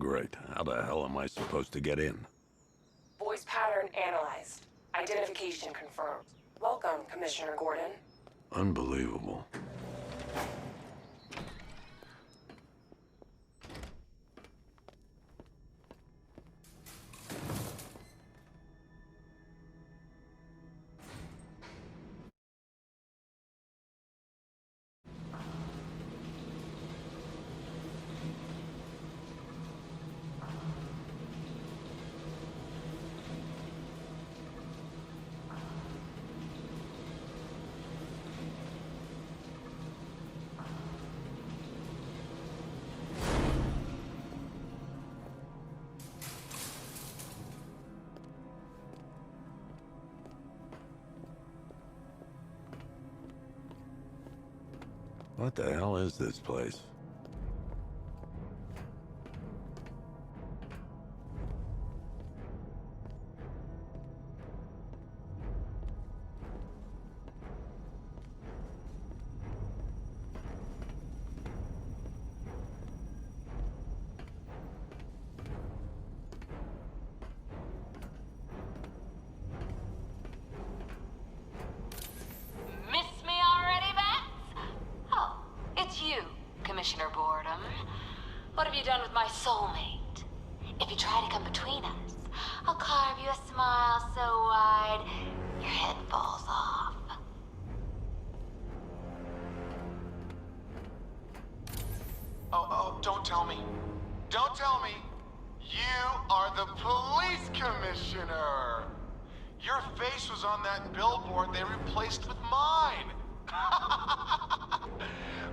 great. How the hell am I supposed to get in? Voice pattern analyzed. Identification confirmed. Welcome, Commissioner Gordon. Unbelievable. What the hell is this place? Miss me already, Bats? Oh, it's you, Commissioner Boredom. What have you done with my soulmate? If you try to come between us, I'll carve you a smile so wide your head falls off. Oh, don't tell me. Don't tell me. You are the police commissioner. Your face was on that billboard they replaced with mine.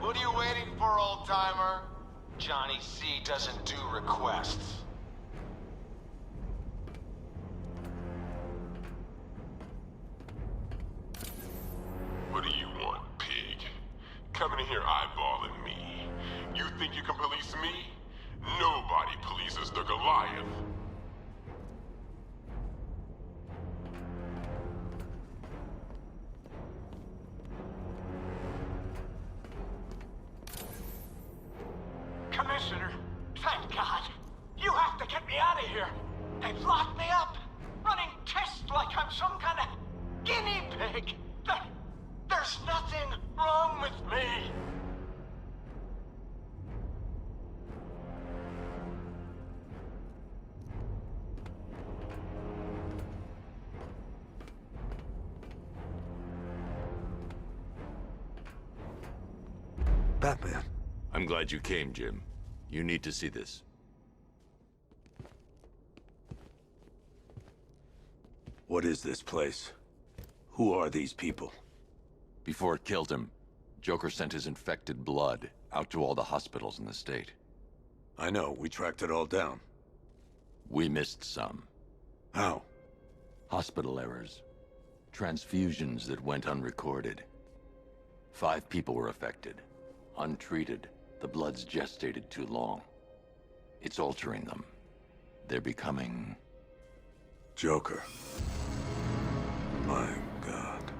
What are you waiting for, old-timer? Johnny C doesn't do requests. What do you want, pig? Coming in here eyeballing me. You think you can police me? Nobody polices the Goliath. Commissioner, thank God. You have to get me out of here. They've locked me up, running tests like I'm some kind of guinea pig. There's nothing wrong with me. Batman. I'm glad you came, Jim. You need to see this. What is this place? Who are these people? Before it killed him, Joker sent his infected blood out to all the hospitals in the state. I know, we tracked it all down. We missed some. How? Hospital errors. Transfusions that went unrecorded. 5 people were affected. Untreated, the blood's gestated too long. It's altering them. They're becoming... Joker. My God.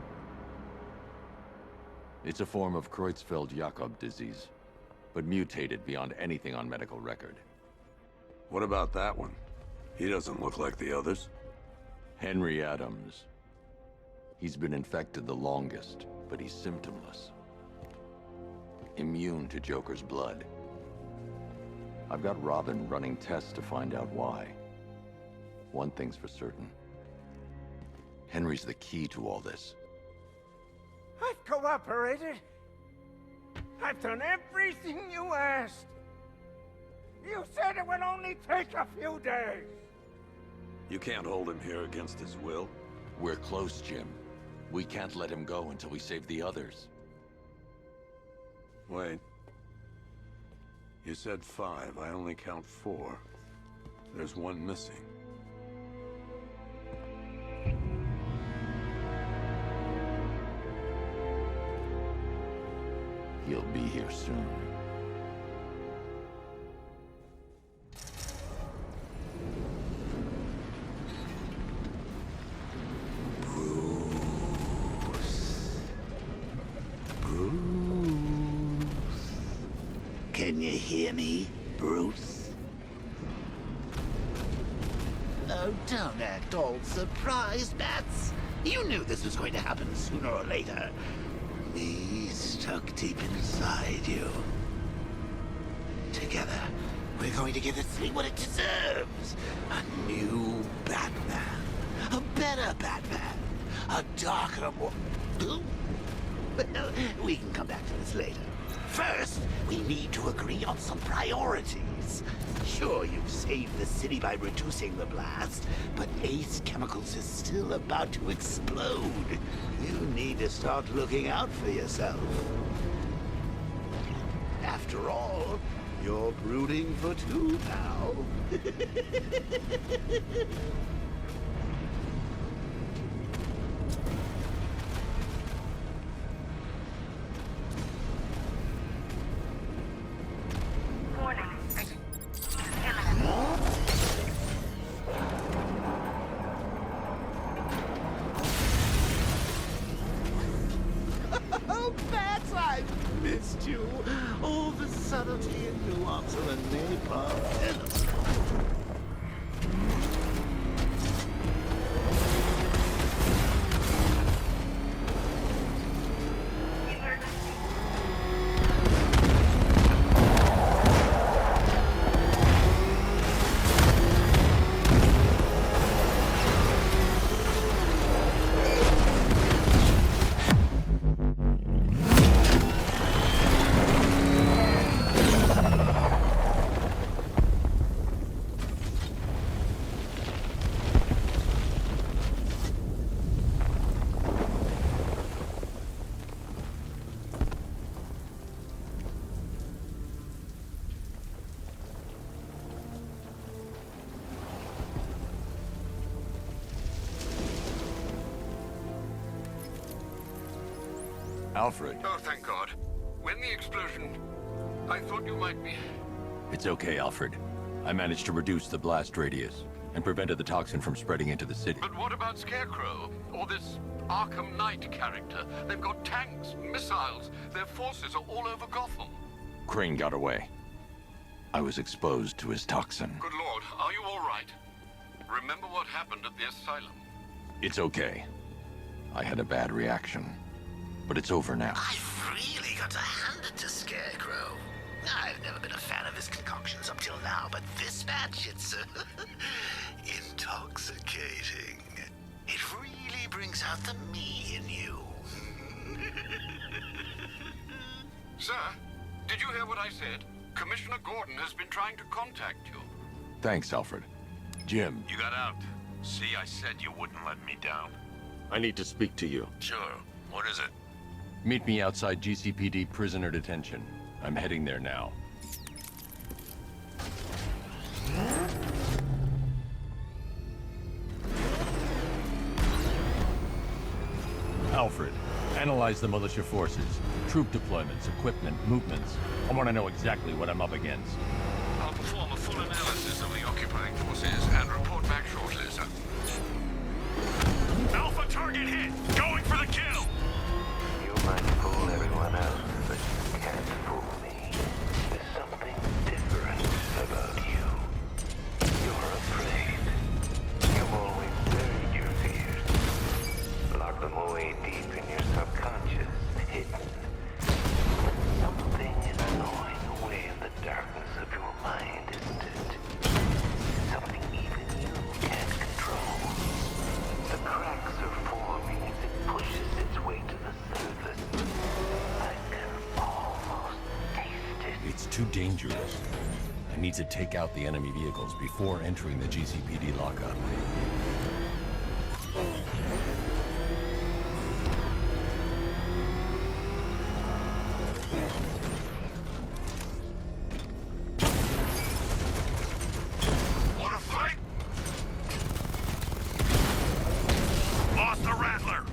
It's a form of Creutzfeldt-Jakob disease, but mutated beyond anything on medical record. What about that one? He doesn't look like the others. Henry Adams. He's been infected the longest, but he's symptomless. Immune to Joker's blood. I've got Robin running tests to find out why. One thing's for certain. Henry's the key to all this. I've cooperated. I've done everything you asked. You said it would only take a few days. You can't hold him here against his will. We're close, Jim. We can't let him go until we save the others. Wait. You said 5. I only count 4. There's one missing. He'll be here soon. Can you hear me, Bruce? Oh, don't act all surprised, Bats. You knew this was going to happen sooner or later. Me stuck deep inside you. Together, we're going to give the city what it deserves. A new Batman. A better Batman. A darker, more... Well, we can come back to this later. First, we need to agree on some priorities. Sure, you've saved the city by reducing the blast, but Ace Chemicals is still about to explode. You need to start looking out for yourself. After all, you're brooding for two now. Oh, Bats, I've missed you. All the subtlety and nuance of a napalm venom. Alfred. Oh, thank God. When the explosion... I thought you might be... It's okay, Alfred. I managed to reduce the blast radius and prevented the toxin from spreading into the city. But what about Scarecrow? Or this Arkham Knight character? They've got tanks, missiles. Their forces are all over Gotham. Crane got away. I was exposed to his toxin. Good Lord, are you all right? Remember what happened at the asylum? It's okay. I had a bad reaction. But it's over now. I've really got to hand it to Scarecrow. I've never been a fan of his concoctions up till now, but this match, it's intoxicating. It really brings out the me in you. Sir, did you hear what I said? Commissioner Gordon has been trying to contact you. Thanks, Alfred. Jim. You got out. See, I said you wouldn't let me down. I need to speak to you. Sure. What is it? Meet me outside GCPD prisoner detention. I'm heading there now. Alfred, analyze the militia forces, troop deployments, equipment, movements. I want to know exactly what I'm up against. I'll perform a full analysis of the occupying forces and report back shortly, sir. Alpha target hit! Going for the kill! You might fool everyone else, but you can't fool me. There's something different about you. You're afraid. You've always buried your fears. Lock them away deep in your subconscious, hidden. Something is gnawing away in the darkness of your mind, isn't it? Something even you can't control. The cracks are forming as it pushes its way to the surface. I can almost taste it. It's too dangerous. I need to take out the enemy vehicles before entering the GCPD lockup. Wanna fight? Lost the Rattler!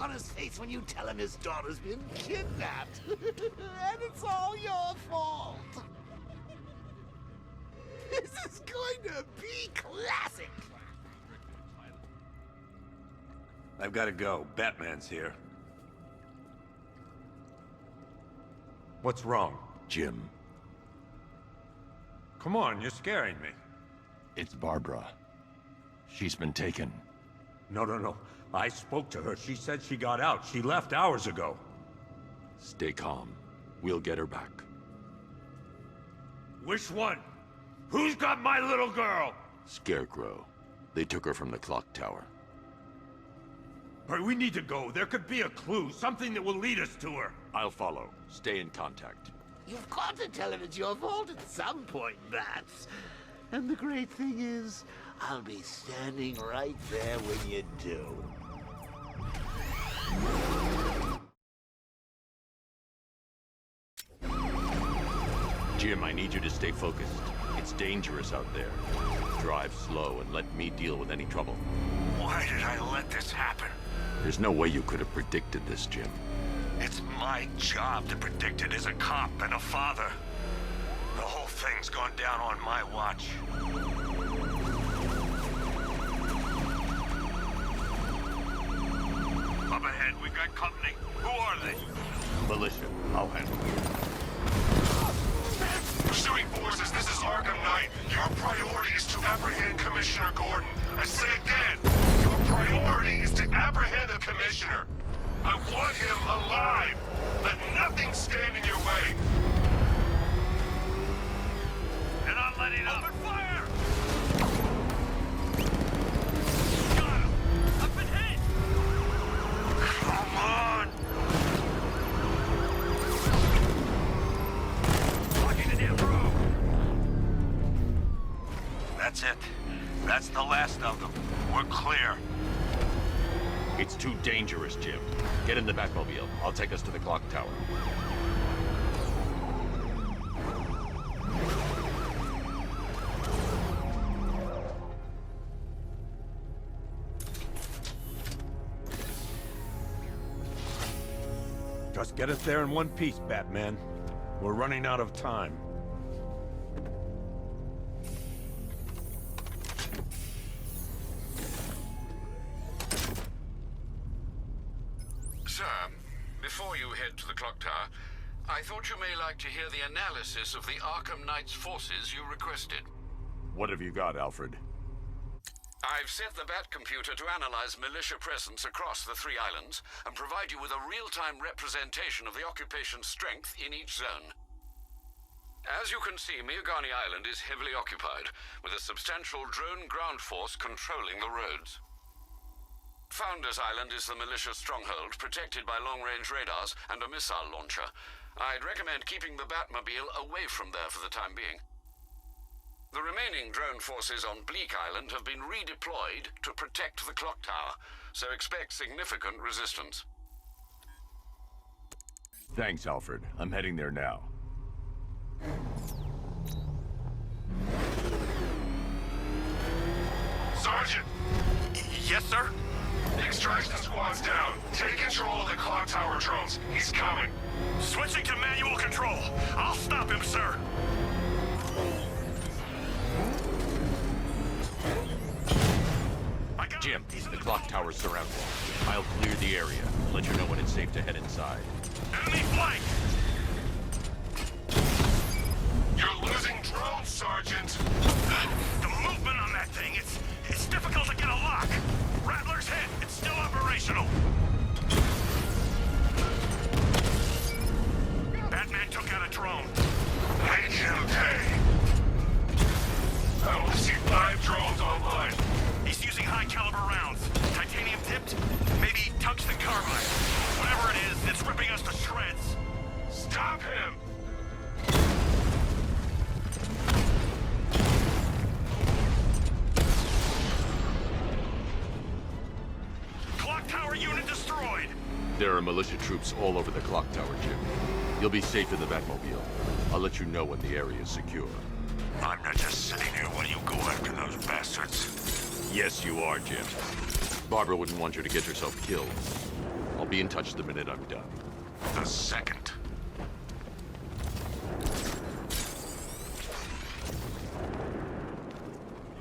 on his face when you tell him his daughter's been kidnapped. And it's all your fault. This is going to be classic. I've got to go. Batman's here. What's wrong? Jim, Come on, you're scaring me. it's Barbara. She's been taken. No. I spoke to her. She said she got out. She left hours ago. Stay calm. We'll get her back. Which one? Who's got my little girl? Scarecrow. They took her from the clock tower. All right, we need to go. There could be a clue, something that will lead us to her. I'll follow. Stay in contact. You've got to tell him it's your fault at some point, Bats. And the great thing is, I'll be standing right there when you do. Jim, I need you to stay focused. It's dangerous out there. Drive slow and let me deal with any trouble. Why did I let this happen? There's no way you could have predicted this, Jim. It's my job to predict it as a cop and a father. The whole thing's gone down on my watch. Up ahead, we've got company. Who are they? Militia. I'll handle it. Pursuing forces, this is Arkham Knight. Your priority is to apprehend Commissioner Gordon. I say again, your priority is to apprehend the Commissioner. I want him alive. Let nothing stand in your way. And I'm letting up. Open fire! Got him. Up and hit. Come on. Blocking the damn road. That's it. That's the last of them. We're clear. It's too dangerous, Jim. Get in the Batmobile. I'll take us to the clock tower. Just get us there in one piece, Batman. We're running out of time. Sir, before you head to the clock tower, I thought you may like to hear the analysis of the Arkham Knight's forces you requested. What have you got, Alfred? I've set the Bat computer to analyze militia presence across the 3 islands and provide you with a real-time representation of the occupation's strength in each zone. As you can see, Miagani Island is heavily occupied, with a substantial drone ground force controlling the roads. Founders Island is the militia stronghold, protected by long-range radars and a missile launcher. I'd recommend keeping the Batmobile away from there for the time being. The remaining drone forces on Bleak Island have been redeployed to protect the clock tower, so expect significant resistance. Thanks, Alfred. I'm heading there now. Sergeant! Yes, sir? The extraction squad's down. Take control of the clock tower drones. He's coming. Switching to manual control. I'll stop him, sir. Jim, the clock tower's surrounded. I'll clear the area. Let you know when it's safe to head inside. Enemy flank! You're losing drones, Sergeant. The movement on that thing, it's difficult to get a lock. Rattler's hit. It's still operational. Batman took out a drone. Make him pay. I only see 5 drones online. He's using high-caliber rounds. Titanium tipped? Maybe tungsten carbide. Whatever it is, it's ripping us to shreds. Stop him! Clock tower unit destroyed. There are militia troops all over the clock tower, Jim. You'll be safe in the Batmobile. I'll let you know when the area is secure. I'm not just sitting here while you go after those bastards. Yes, you are, Jim. Barbara wouldn't want you to get yourself killed. be in touch the minute I'm done. The second.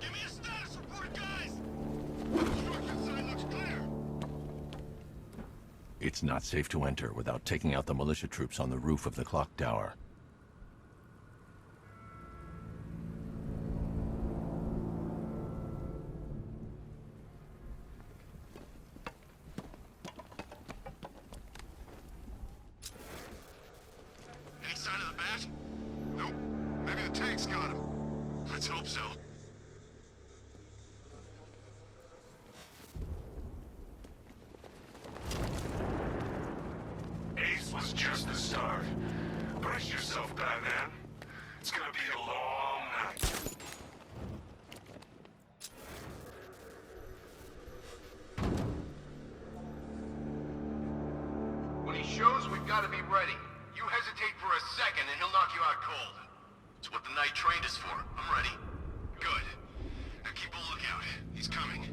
Give me a status report, guys! Construction site looks clear. It's not safe to enter without taking out the militia troops on the roof of the clock tower. Any sign of the bat? Nope. Maybe the tank's got him. Let's hope so. Ace was just the start. Brace yourself, Batman. It's gonna be a long night. When he shows, we've got to be ready. You hesitate for a second and he'll knock you out cold. It's what the night trained us for. I'm ready. Good. Now keep a lookout. He's coming.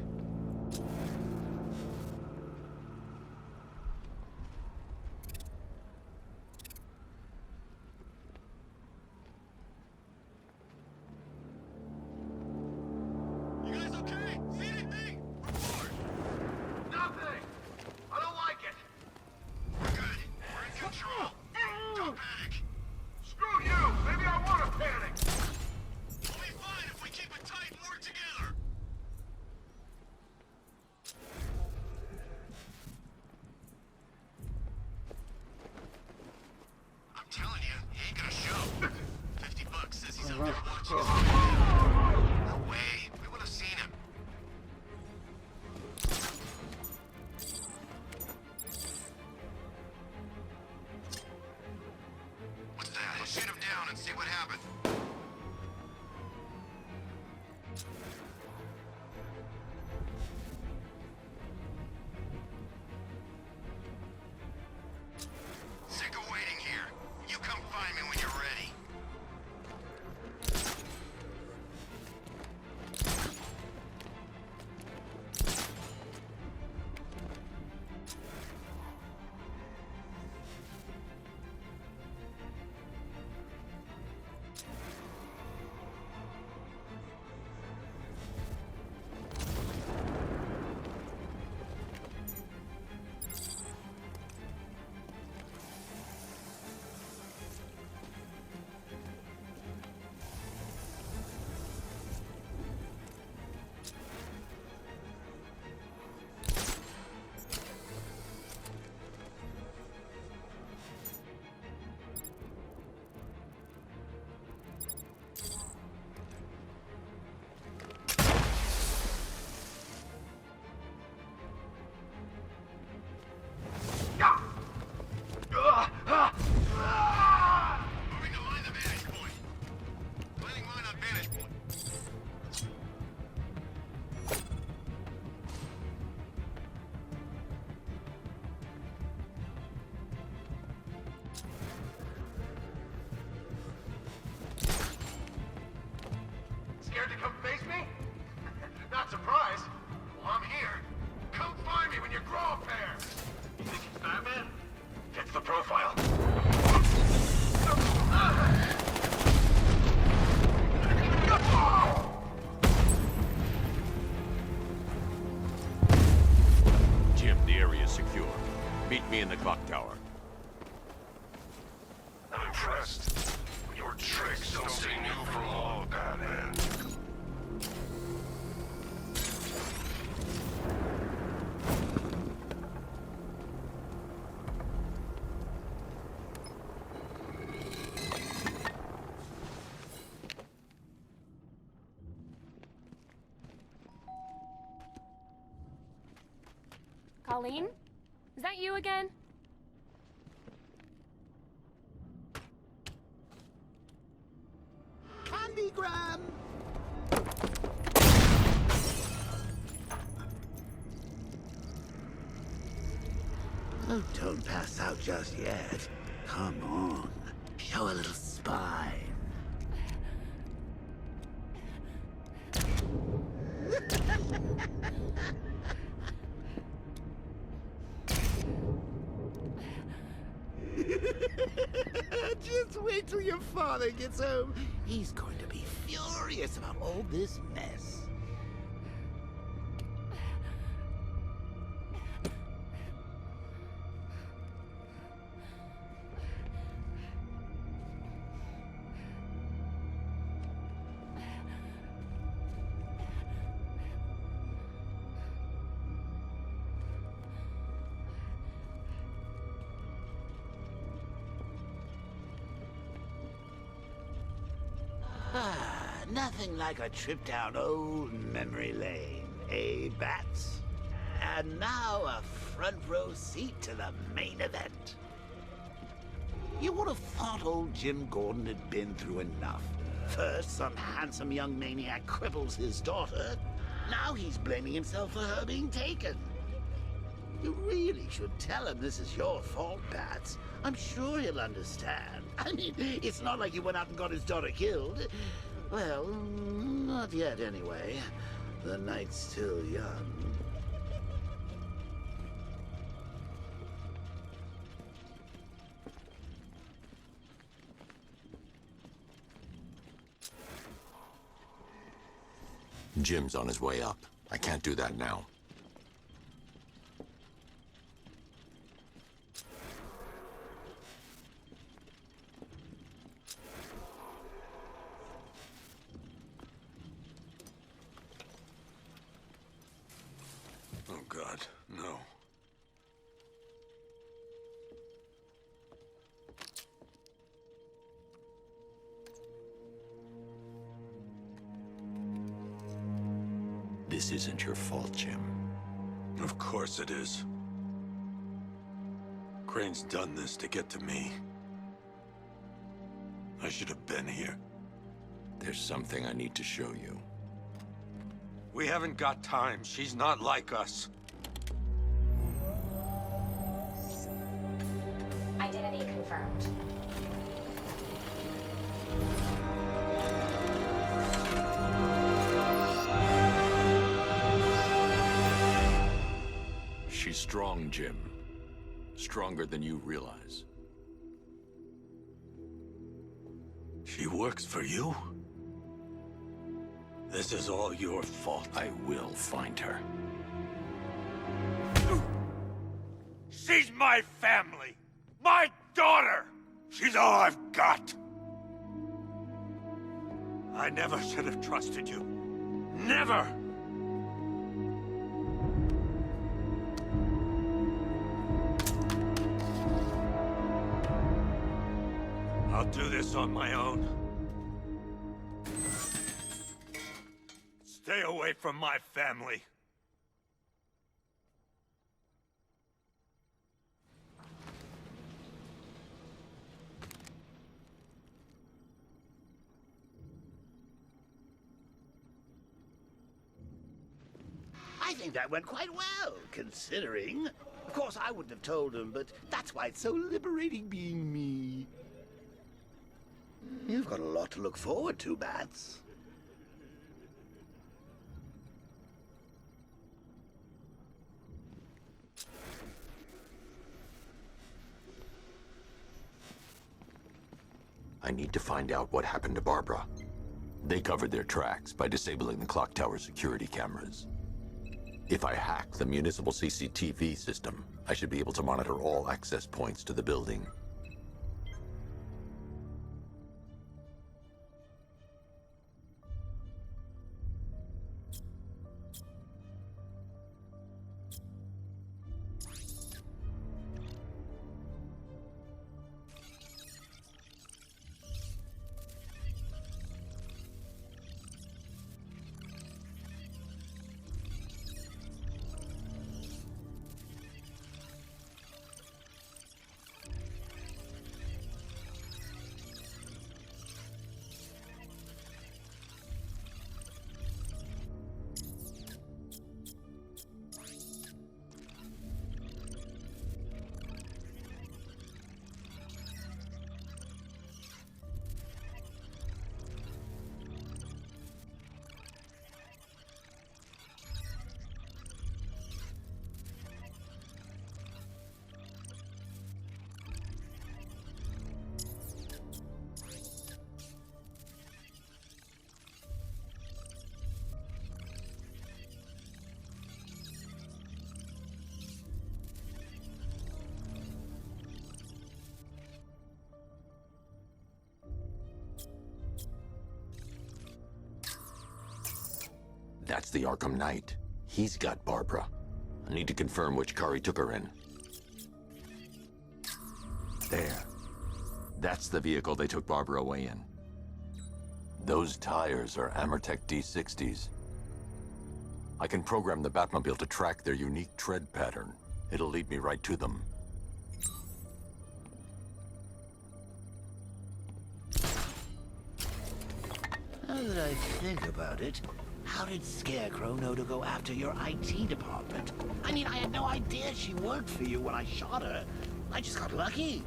You guys okay? See anything? Report! Nothing! I don't like it! We're good. We're in control. Don't panic. Screw you! Maybe I want to panic! We'll be fine if we keep it tight and work together! I'm telling you, he ain't gonna show. $50 says he's out there watching us. No way. We would have seen him. What's that? We'll shoot him down and see what happened. Sick of waiting here. You come find me when you're ready. Moving to line the vantage point. Planning line on vantage point. Scared to come face me? Not surprised. Well, I'm here. Come find me when you grow a pair. You think it's Batman? Fits the profile. Jim, the area is secure. Meet me in the clock tower. I'm impressed. Your tricks don't stay new for long, Batman. Colleen? Is that you again? Candygram! Oh, don't pass out just yet. Come on. Show a little spine. Just wait till your father gets home. He's going to be furious about all this mess. Nothing like a trip down old memory lane, eh, Bats? And now a front row seat to the main event. You would have thought old Jim Gordon had been through enough. First, some handsome young maniac cripples his daughter. Now he's blaming himself for her being taken. You really should tell him this is your fault, Bats. I'm sure he'll understand. I mean, it's not like you went out and got his daughter killed. Well, not yet anyway. The night's still young. Jim's on his way up. I can't do that now. Oh, God, no. This isn't your fault, Jim. Of course it is. Crane's done this to get to me. I should have been here. There's something I need to show you. We haven't got time. She's not like us. Identity confirmed. She's strong, Jim. Stronger than you realize. She works for you? This is all your fault. I will find her. She's my family! My daughter! She's all I've got! I never should have trusted you. Never! I'll do this on my own. Stay away from my family. I think that went quite well, considering. Of course, I wouldn't have told him, but that's why it's so liberating being me. You've got a lot to look forward to, Bats. I need to find out what happened to Barbara. They covered their tracks by disabling the clock tower security cameras. If I hack the municipal CCTV system, I should be able to monitor all access points to the building. That's the Arkham Knight. He's got Barbara. I need to confirm which car he took her in. There. That's the vehicle they took Barbara away in. Those tires are Amertech D60s. I can program the Batmobile to track their unique tread pattern. It'll lead me right to them. Now that I think about it, how did Scarecrow know to go after your IT department? I mean, I had no idea she worked for you when I shot her. I just got lucky.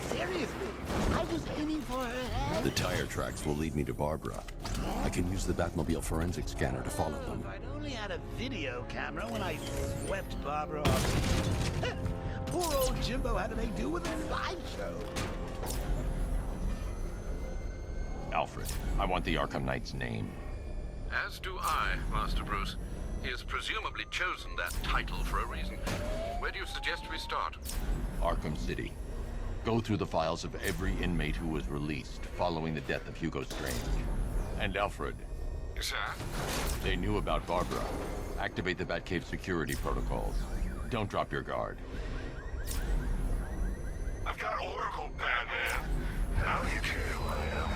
Seriously, I was aiming for her head. The tire tracks will lead me to Barbara. I can use the Batmobile forensic scanner to follow them. If I'd only had a video camera when I swept Barbara off. Poor old Jimbo had to make do with a slideshow. Alfred, I want the Arkham Knight's name. As do I, Master Bruce. He has presumably chosen that title for a reason. Where do you suggest we start? Arkham City. Go through the files of every inmate who was released following the death of Hugo Strange. And Alfred. Sir? They knew about Barbara. Activate the Batcave security protocols. Don't drop your guard. I've got Oracle, Batman. Now you care who I am.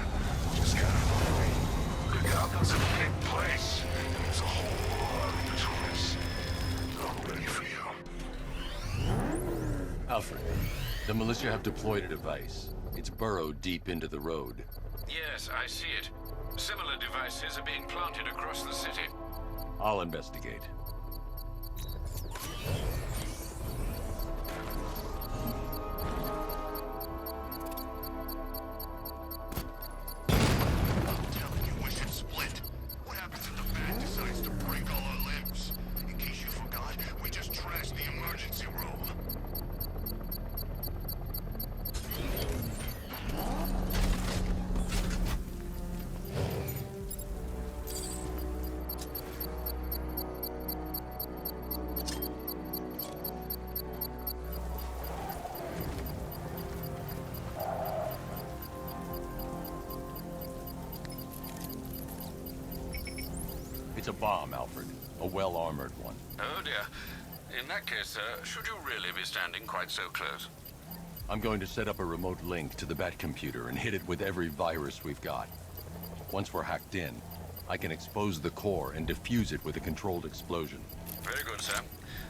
Just gotta follow me. The Gotham's a big place. And there's a whole lot between us. I'm ready for you. Alfred, the militia have deployed a device. It's burrowed deep into the road. Yes, I see it. Similar devices are being planted across the city. I'll investigate. It's a bomb, Alfred. A well-armored one. Oh dear. In that case, should you really be standing quite so close? I'm going to set up a remote link to the Batcomputer and hit it with every virus we've got. Once we're hacked in, I can expose the core and defuse it with a controlled explosion. Very good, sir.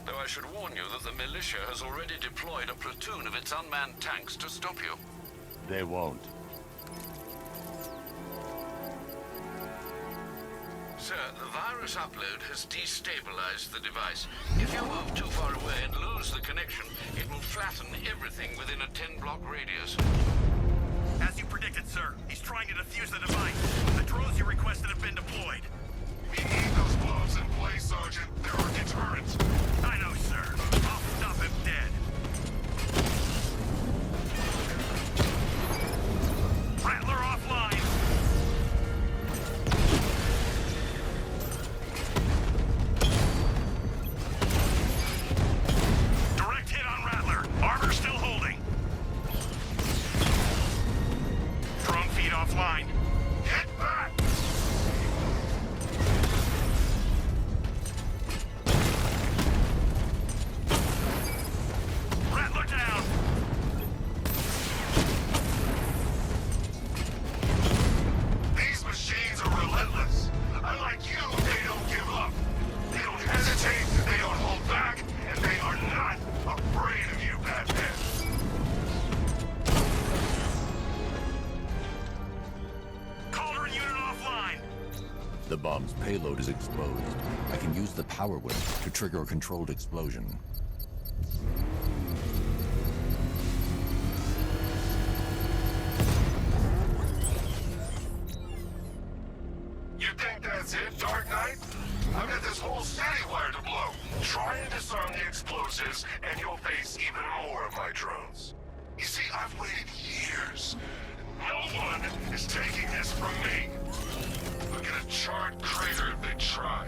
Though I should warn you that the militia has already deployed a platoon of its unmanned tanks to stop you. They won't. Sir, the virus upload has destabilized the device. If you move too far away and lose the connection, it will flatten everything within a 10-block radius. As you predicted, sir, he's trying to defuse the device. The drones you requested have been deployed. We need those bombs in place, Sergeant. They're our deterrent. I know, sir. I'll stop him dead. Rattler offline. Direct hit on Rattler. Armor still holding. Drone feed offline. Hit back! Rattler down. These machines are relentless. Unlike you, they don't give up. They don't hesitate, they don't hold back, and they are not afraid of you, Batman. Cauldron unit offline. The bomb's payload is exposed. I can use the power whip to trigger a controlled explosion. You think that's it, Dark Knight? I've got this whole city wired to blow. Try and disarm the explosives, and you'll face even more of my drones. You see, I've waited years. No one is taking this from me. Look at a charred crater if they try.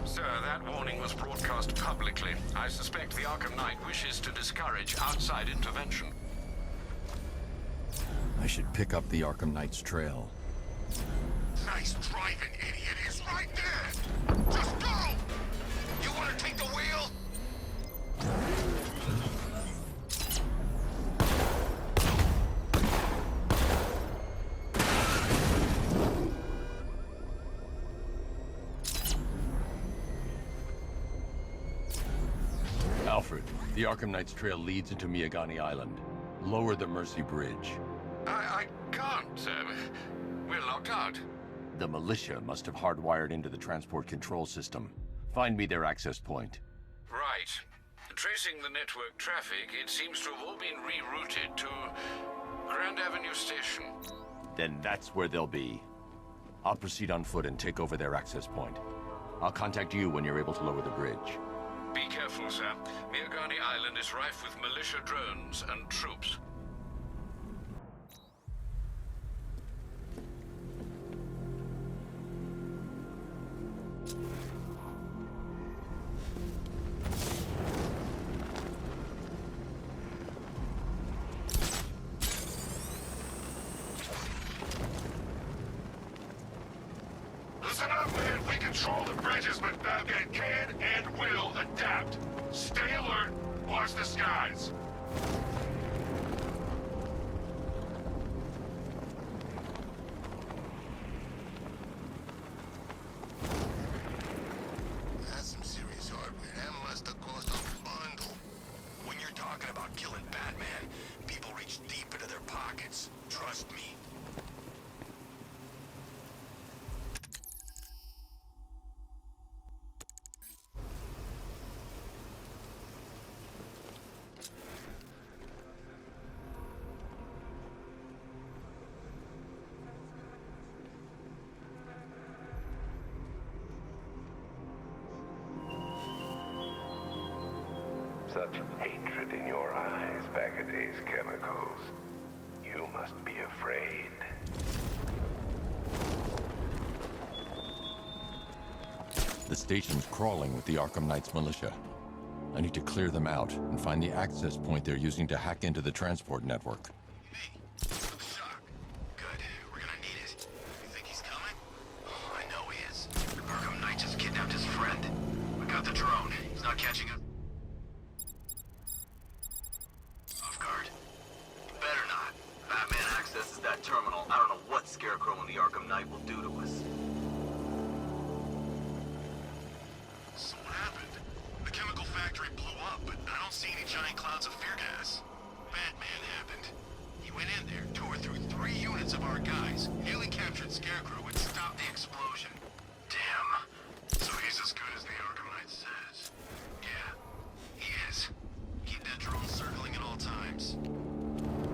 Sir, that warning was broadcast publicly. I suspect the Arkham Knight wishes to discourage outside intervention. I should pick up the Arkham Knight's trail. Nice driving, idiot. He's right there. Just go! You want to take the wheel? Alfred, the Arkham Knight's trail leads into Miagani Island. Lower the Mercy Bridge. I can't. We're locked out. The militia must have hardwired into the transport control system. Find me their access point. Right. Tracing the network traffic, it seems to have all been rerouted to Grand Avenue Station. Then that's where they'll be. I'll proceed on foot and take over their access point. I'll contact you when you're able to lower the bridge. Be careful, sir. Miagani Island is rife with militia drones and troops. Listen up, man. We control the bridges, but Batman can and will adapt. Stay alert. Watch the skies. That's some serious hardware. That must have cost a bundle. When you're talking about killing Batman, people reach deep into their pockets. Trust me. Such hatred in your eyes, Bagaday's chemicals. You must be afraid. The station's crawling with the Arkham Knight's militia. I need to clear them out and find the access point they're using to hack into the transport network. Hey, shock. Good. We're gonna need it. You think he's coming? Oh, I know he is. Arkham Knight just kidnapped his friend. We got the drone. He's not catching us. Off guard. Better not. Batman accesses that terminal. I don't know what Scarecrow and the Arkham Knight will do to us. So what happened? The chemical factory blew up, but I don't see any giant clouds of fear gas. Batman happened. He went in there, tore through 3 units of our guys, nearly captured Scarecrow, and stopped the explosion. Damn. So he's as good as the Arkham Knight says. Yeah, he is. Keep that drone circling at all times.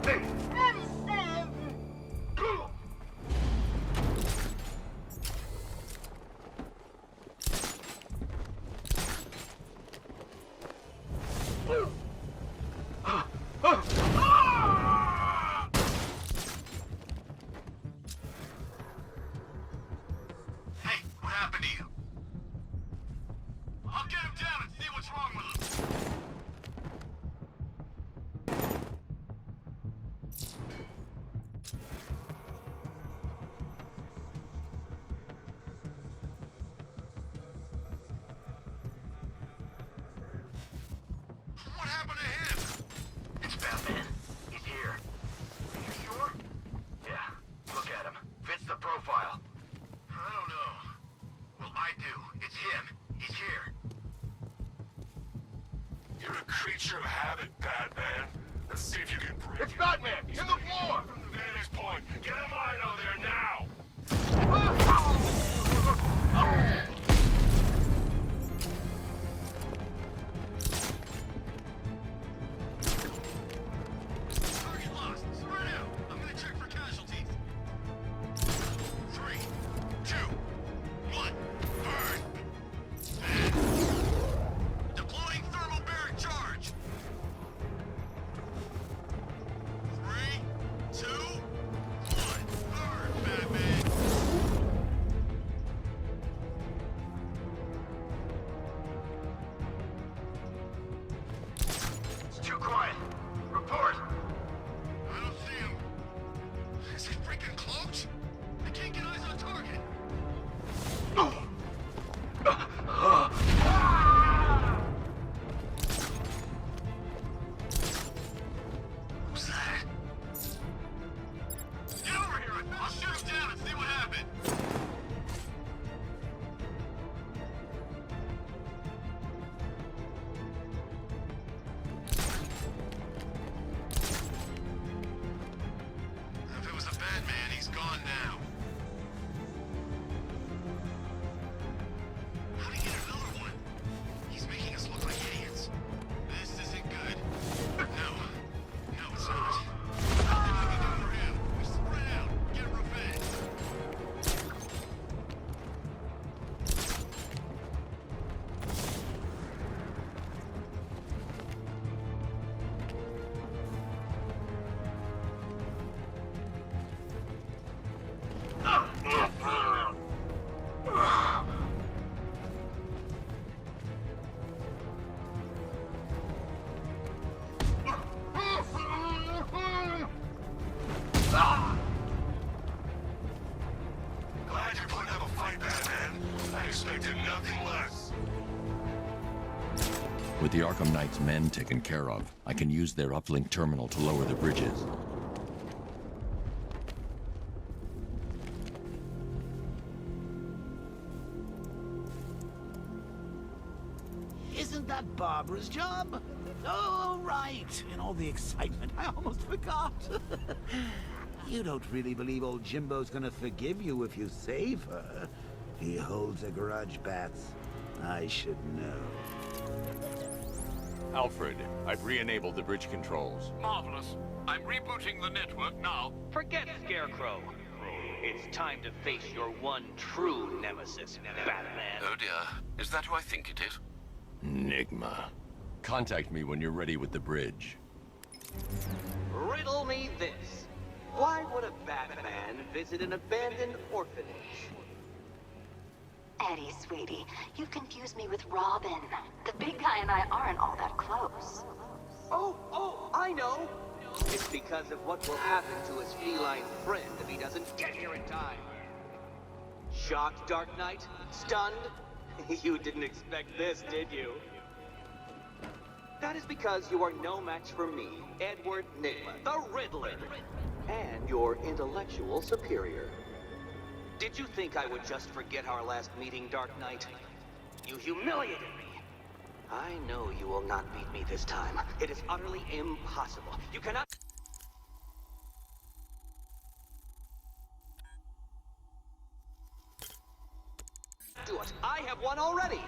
Hey! Hey, what happened to you? I'll get him down and see what's wrong with him. What happened to him? It's Batman. He's here. You sure? Yeah. Look at him. Fits the profile. I don't know. Well, I do. It's him. He's here. You're a creature of habit, Batman. Let's see if you can break It's Batman! In the floor! from the vantage point. Get him out of there now! Target lost. Spread out. I'm gonna check for casualties. 3, 2, 1. Burn! Deploying thermobaric charge. 3, 2, 1. Burn, Batman! It's too quiet. Report. I don't see him. Is he freaking cloaked? I can't get eyes With the Arkham Knight's men taken care of, I can use their uplink terminal to lower the bridges. Isn't that Barbara's job? Oh, right. In all the excitement, I almost forgot. You don't really believe old Jimbo's gonna forgive you if you save her. He holds a grudge, Bats. I should know. Alfred, I've re-enabled the bridge controls. Marvelous. I'm rebooting the network now. Forget Scarecrow. It's time to face your one true nemesis, Batman. Oh dear. Is that who I think it is? Enigma. Contact me when you're ready with the bridge. Riddle me this. Why would a Batman visit an abandoned orphanage? Eddie, sweetie, you confused me with Robin. The big guy and I aren't all that close. Oh, I know. It's because of what will happen to his feline friend if he doesn't get here in time. Shocked, Dark Knight? Stunned? You didn't expect this, did you? That is because you are no match for me, Edward Nygma, the Riddler, and your intellectual superior. Did you think I would just forget our last meeting, Dark Knight? You humiliated me. I know you will not beat me this time. It is utterly impossible. You cannot... do it. I have won already.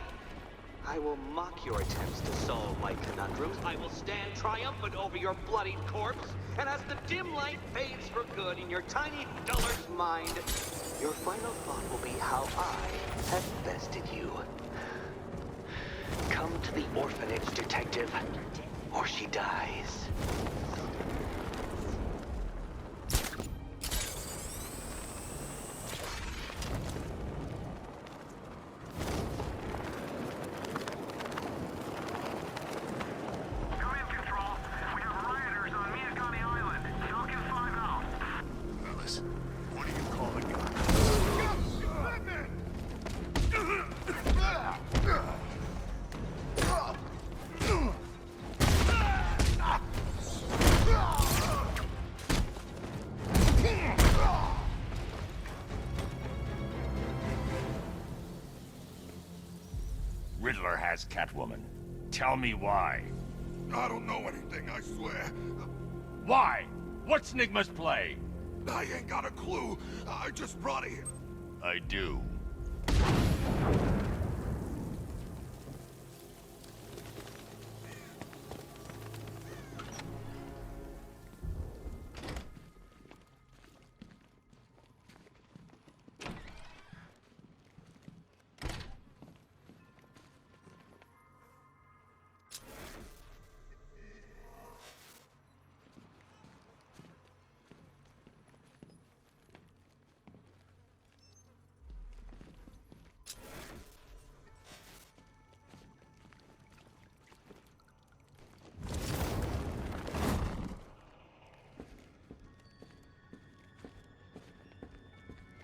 I will mock your attempts to solve my conundrums. I will stand triumphant over your bloodied corpse. And as the dim light fades for good in your tiny dullard's mind, your final thought will be how I have bested you. Come to the orphanage, detective, or she dies. Riddler has Catwoman. Tell me why. I don't know anything, I swear. Why? What's Nygma's play? I ain't got a clue. I just brought it here. I do.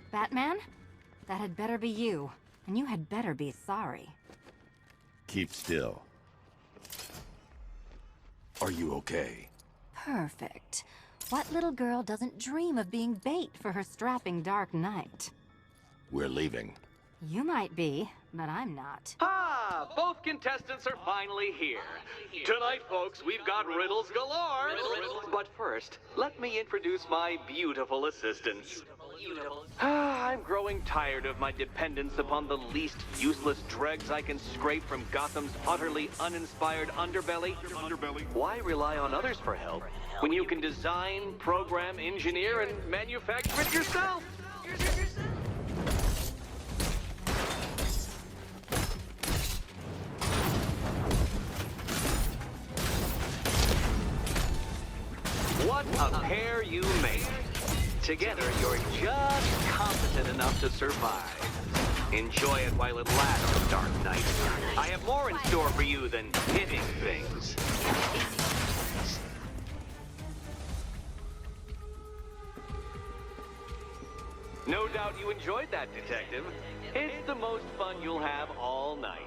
Batman? That had better be you. And you had better be sorry. Keep still. Are you okay? Perfect. What little girl doesn't dream of being bait for her strapping Dark Knight? We're leaving. You might be, but I'm not. Ah, both contestants are finally here. Tonight, folks, we've got riddles galore. But first, let me introduce my beautiful assistants. I'm growing tired of my dependence upon the least useless dregs I can scrape from Gotham's utterly uninspired underbelly. Why rely on others for help when you can design, program, engineer, and manufacture it yourself? What a pair you make. Together, you're just competent enough to survive. Enjoy it while it lasts, Dark Knight. I have more in store for you than hitting things. No doubt you enjoyed that, Detective. It's the most fun you'll have all night.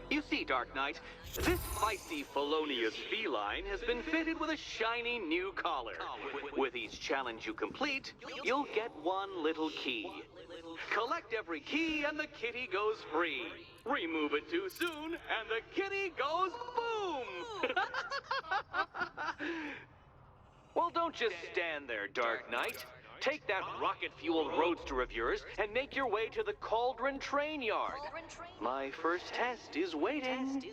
You see, Dark Knight, this feisty felonious feline has been fitted with a shiny new collar. With each challenge you complete, you'll get one little key. Collect every key and the kitty goes free. Remove it too soon and the kitty goes boom! Well, don't just stand there, Dark Knight. Take that rocket-fueled roadster of yours and make your way to the Cauldron Train Yard. My first test is waiting.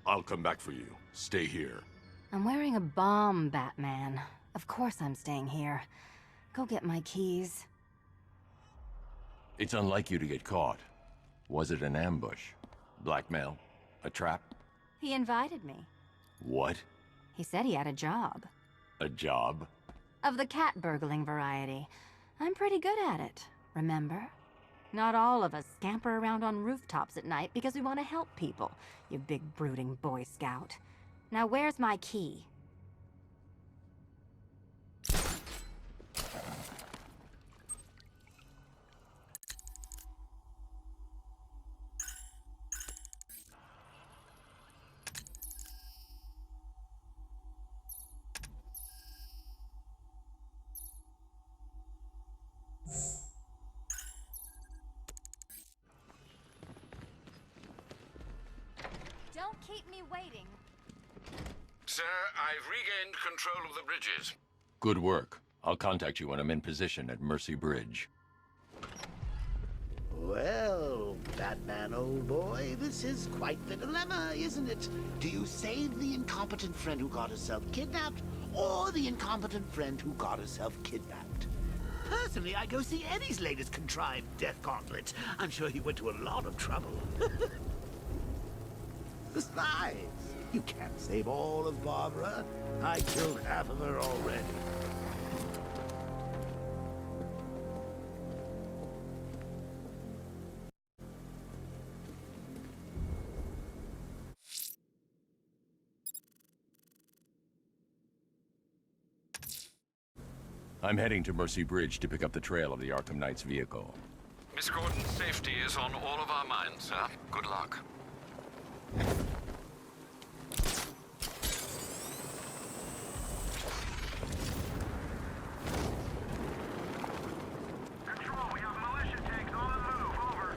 I'll come back for you. Stay here. I'm wearing a bomb, Batman. Of course I'm staying here. Go get my keys. It's unlike you to get caught. Was it an ambush? Blackmail? A trap? He invited me. What? He said he had a job. A job? Of the cat burgling variety. I'm pretty good at it, remember? Not all of us scamper around on rooftops at night because we want to help people, you big brooding Boy Scout. Now where's my key? Don't keep me waiting. Sir, I've regained control of the bridges. Good work. I'll contact you when I'm in position at Mercy Bridge. Well, Batman, old boy, this is quite the dilemma, isn't it? Do you save the incompetent friend who got herself kidnapped, or the incompetent friend who got herself kidnapped? Personally, I go see Eddie's latest contrived death gauntlet. I'm sure he went to a lot of trouble. Besides, you can't save all of Barbara. I killed half of her already. I'm heading to Mercy Bridge to pick up the trail of the Arkham Knight's vehicle. Miss Gordon's safety is on all of our minds, sir. Good luck. Control, we have militia tanks on the move. Over.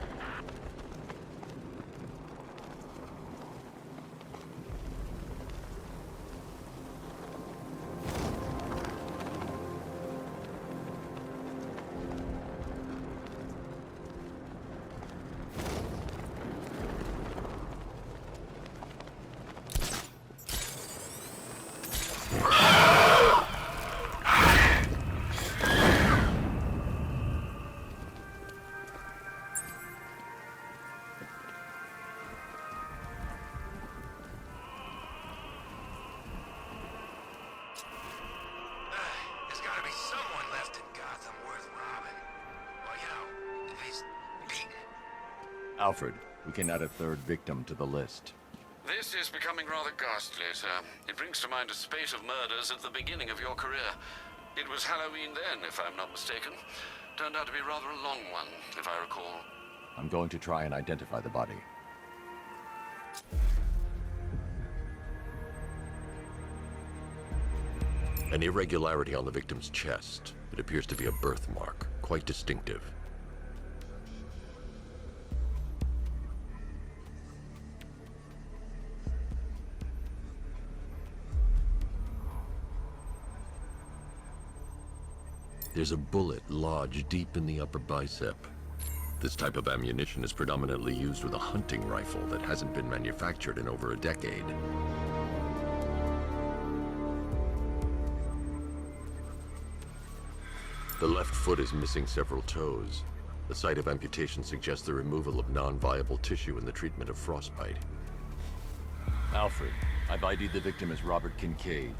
There's gotta be someone left in Gotham worth robbing. Well, you know, at least beaten. Alfred, we can add a third victim to the list. This is becoming rather ghastly, sir. It brings to mind a spate of murders at the beginning of your career. It was Halloween then, if I'm not mistaken. Turned out to be rather a long one, if I recall. I'm going to try and identify the body. An irregularity on the victim's chest. It appears to be a birthmark, quite distinctive. There's a bullet lodged deep in the upper bicep. This type of ammunition is predominantly used with a hunting rifle that hasn't been manufactured in over a decade. The left foot is missing several toes. The site of amputation suggests the removal of non-viable tissue in the treatment of frostbite. Alfred, I've ID'd the victim as Robert Kincaid.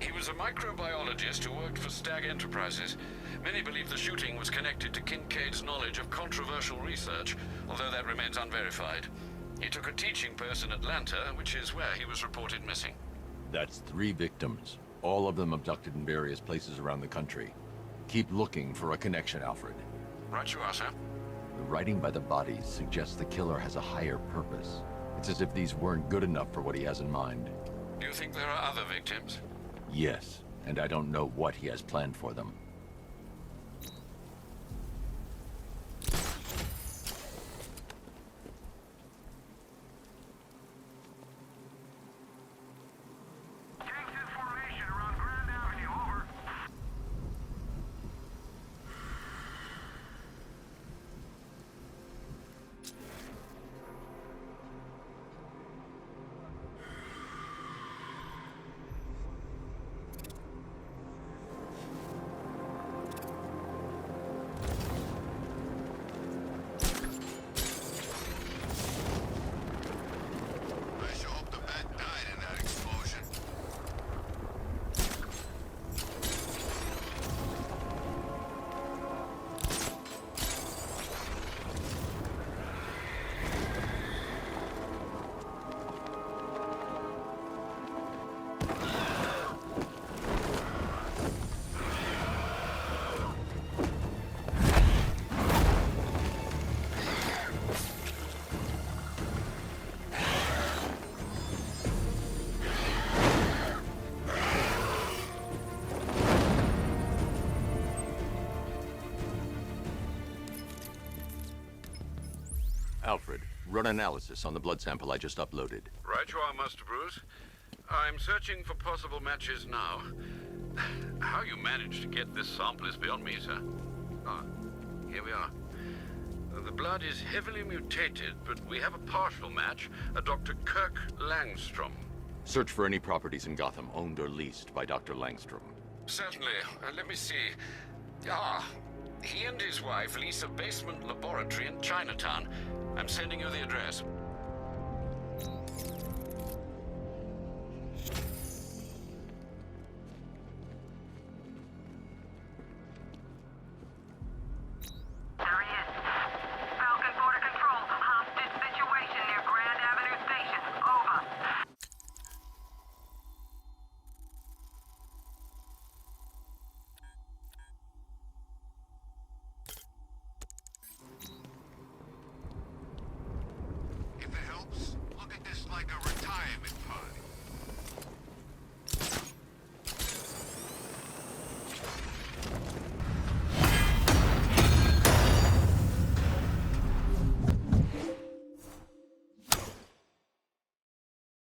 He was a microbiologist who worked for Stag Enterprises. Many believe the shooting was connected to Kincaid's knowledge of controversial research, although that remains unverified. He took a teaching post in Atlanta, which is where he was reported missing. 3 victims, all of them abducted in various places around the country. Keep looking for a connection, Alfred. Right you are, sir. The writing by the bodies suggests the killer has a higher purpose. It's as if these weren't good enough for what he has in mind. Do you think there are other victims? Yes, and I don't know what he has planned for them. Alfred, run analysis on the blood sample I just uploaded. Right you are, Master Bruce. I'm searching for possible matches now. How you managed to get this sample is beyond me, sir. Ah, here we are. The blood is heavily mutated, but we have a partial match, a Dr. Kirk Langstrom. Search for any properties in Gotham owned or leased by Dr. Langstrom. Certainly. Let me see. He and his wife lease a basement laboratory in Chinatown. I'm sending you the address.